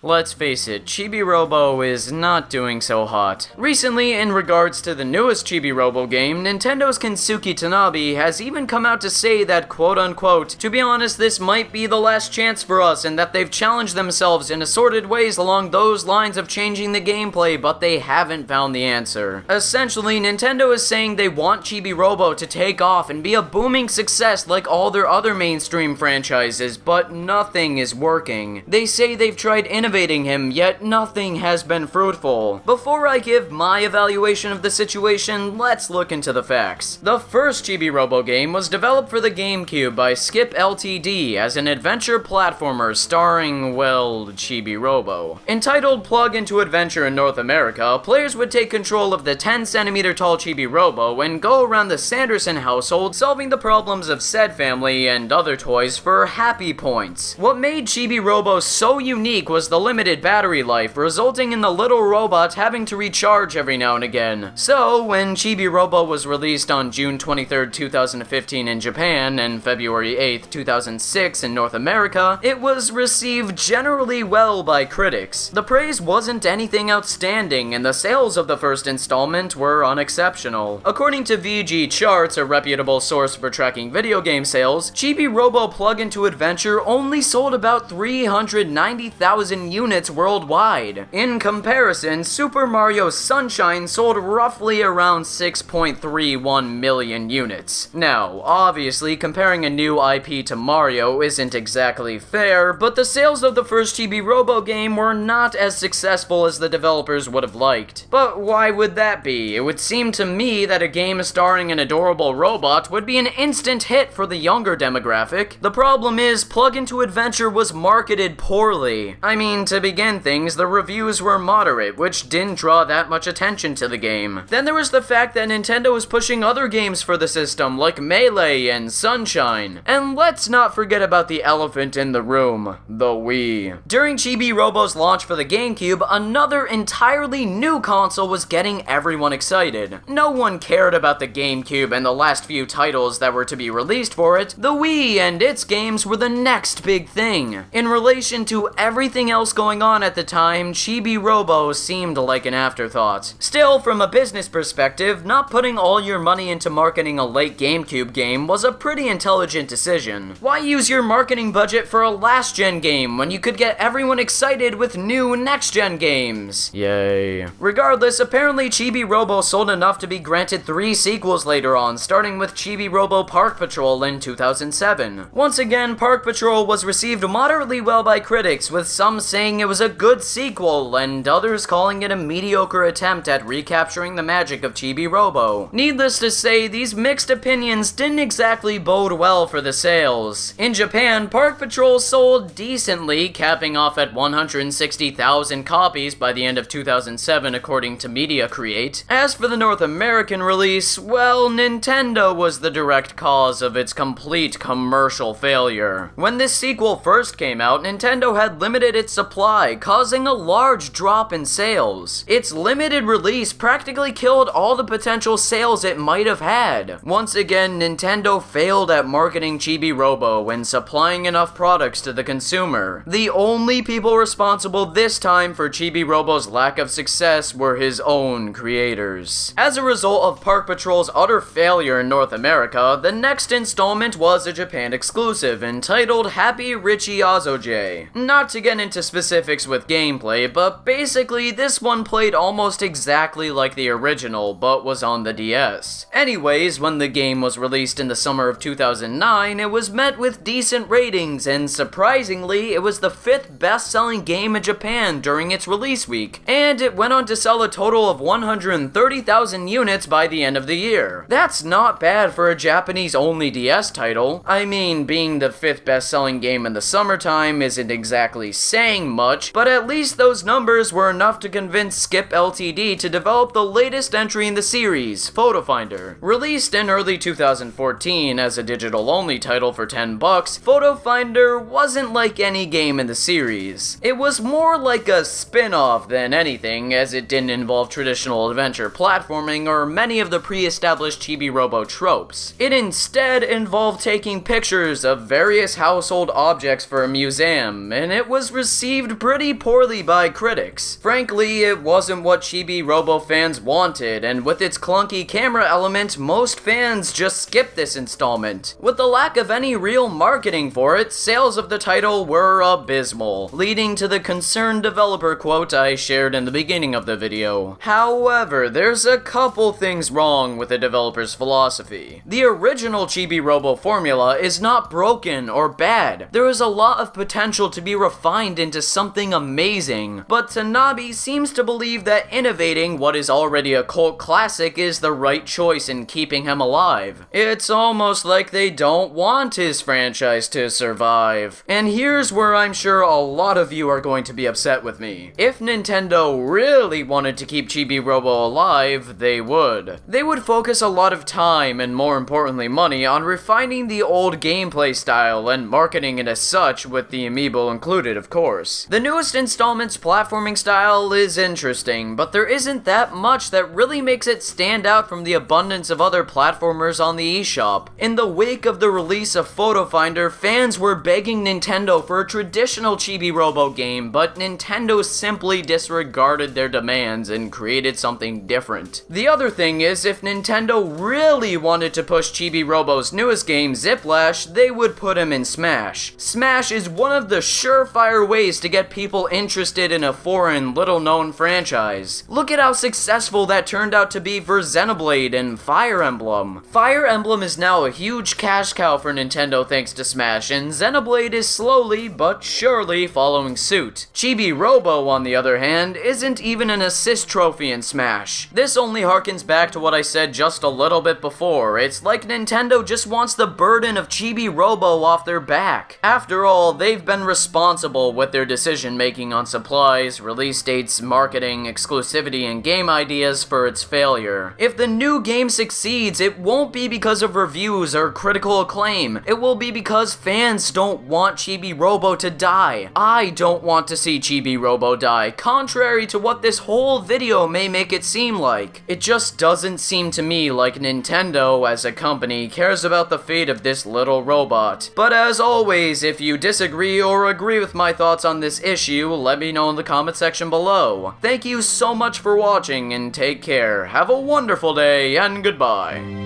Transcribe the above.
Let's face it, Chibi-Robo is not doing so hot. Recently, in regards to the newest Chibi-Robo game, Nintendo's Kensuke Tanabe has even come out to say that, quote-unquote, to be honest, this might be the last chance for us, and that they've challenged themselves in assorted ways along those lines of changing the gameplay, but they haven't found the answer. Essentially, Nintendo is saying they want Chibi-Robo to take off and be a booming success like all their other mainstream franchises, but nothing is working. They say they've tried innovating him, yet nothing has been fruitful. Before I give my evaluation of the situation, let's look into the facts. The first Chibi-Robo game was developed for the GameCube by Skip Ltd. as an adventure platformer starring, well, Chibi-Robo. Entitled Plug Into Adventure in North America, players would take control of the 10cm tall Chibi-Robo and go around the Sanderson household solving the problems of said family and other toys for happy points. What made Chibi-Robo so unique was the limited battery life, resulting in the little robot having to recharge every now and again. So, when Chibi-Robo was released on June 23, 2015 in Japan and February 8, 2006 in North America, it was received generally well by critics. The praise wasn't anything outstanding, and the sales of the first installment were unexceptional. According to VG Charts, a reputable source for tracking video game sales, Chibi-Robo Plug Into Adventure only sold about 390,000 units worldwide. In comparison, Super Mario Sunshine sold roughly around 6.31 million units. Now, obviously, comparing a new IP to Mario isn't exactly fair, but the sales of the first Chibi-Robo game were not as successful as the developers would have liked. But why would that be? It would seem to me that a game starring an adorable robot would be an instant hit for the younger demographic. The problem is, Plug Into Adventure was marketed poorly. I mean, to begin things, the reviews were moderate, which didn't draw that much attention to the game. Then there was the fact that Nintendo was pushing other games for the system, like Melee and Sunshine. And let's not forget about the elephant in the room, the Wii. During Chibi-Robo's launch for the GameCube, another entirely new console was getting everyone excited. No one cared about the GameCube and the last few titles that were to be released for it. The Wii and its games were the next big thing. In relation to everything else going on at the time, Chibi-Robo seemed like an afterthought. Still, from a business perspective, not putting all your money into marketing a late GameCube game was a pretty intelligent decision. Why use your marketing budget for a last-gen game when you could get everyone excited with new next-gen games? Yay. Regardless, apparently Chibi-Robo sold enough to be granted 3 sequels later on, starting with Chibi-Robo Park Patrol in 2007. Once again, Park Patrol was received moderately well by critics, with some saying it was a good sequel, and others calling it a mediocre attempt at recapturing the magic of Chibi-Robo. Needless to say, these mixed opinions didn't exactly bode well for the sales. In Japan, Park Patrol sold decently, capping off at 160,000 copies by the end of 2007 according to Media Create. As for the North American release, well, Nintendo was the direct cause of its complete commercial failure. When this sequel first came out, Nintendo had limited its supply, causing a large drop in sales. Its limited release practically killed all the potential sales it might have had. Once again, Nintendo failed at marketing Chibi-Robo and supplying enough products to the consumer. The only people responsible this time for Chibi-Robo's lack of success were his own creators. As a result of Park Patrol's utter failure in North America, the next installment was a Japan exclusive entitled Happy Richie Azoje. Not to get into specifics with gameplay, but basically this one played almost exactly like the original, but was on the DS. Anyways, when the game was released in the summer of 2009, it was met with decent ratings, and surprisingly, it was the 5th best-selling game in Japan during its release week, and it went on to sell a total of 130,000 units by the end of the year. That's not bad for a Japanese-only DS title. I mean, being the 5th best-selling game in the summertime isn't exactly saying much, but at least those numbers were enough to convince Skip Ltd. To develop the latest entry in the series, Photo Finder. Released in early 2014 as a digital-only title for $10, Photo Finder wasn't like any game in the series. It was more like a spin-off than anything, as it didn't involve traditional adventure platforming or many of the pre-established Chibi-Robo tropes. It instead involved taking pictures of various household objects for a museum, and it was received received pretty poorly by critics. Frankly, it wasn't what Chibi-Robo fans wanted, and with its clunky camera element, most fans just skipped this installment. With the lack of any real marketing for it, sales of the title were abysmal, leading to the concerned developer quote I shared in the beginning of the video. However, there's a couple things wrong with the developer's philosophy. The original Chibi-Robo formula is not broken or bad. There is a lot of potential to be refined into something amazing, but Tanabe seems to believe that innovating what is already a cult classic is the right choice in keeping him alive. It's almost like they don't want his franchise to survive. And here's where I'm sure a lot of you are going to be upset with me. If Nintendo really wanted to keep Chibi-Robo alive, they would. They would focus a lot of time, and more importantly money, on refining the old gameplay style and marketing it as such, with the amiibo included, of course. The newest installment's platforming style is interesting, but there isn't that much that really makes it stand out from the abundance of other platformers on the eShop. In the wake of the release of Photo Finder, fans were begging Nintendo for a traditional Chibi-Robo game, but Nintendo simply disregarded their demands and created something different. The other thing is, if Nintendo really wanted to push Chibi-Robo's newest game, Ziplash, they would put him in Smash. Smash is one of the surefire ways to get people interested in a foreign, little-known franchise. Look at how successful that turned out to be for Xenoblade and Fire Emblem. Fire Emblem is now a huge cash cow for Nintendo thanks to Smash, and Xenoblade is slowly but surely following suit. Chibi-Robo, on the other hand, isn't even an assist trophy in Smash. This only harkens back to what I said just a little bit before. It's like Nintendo just wants the burden of Chibi-Robo off their back. After all, they've been responsible with their decision-making on supplies, release dates, marketing, exclusivity, and game ideas for its failure. If the new game succeeds, it won't be because of reviews or critical acclaim. It will be because fans don't want Chibi-Robo to die. I don't want to see Chibi-Robo die, contrary to what this whole video may make it seem like. It just doesn't seem to me like Nintendo, as a company, cares about the fate of this little robot. But as always, if you disagree or agree with my thoughts on this issue, let me know in the comment section below. Thank you so much for watching, and take care. Have a wonderful day, and goodbye.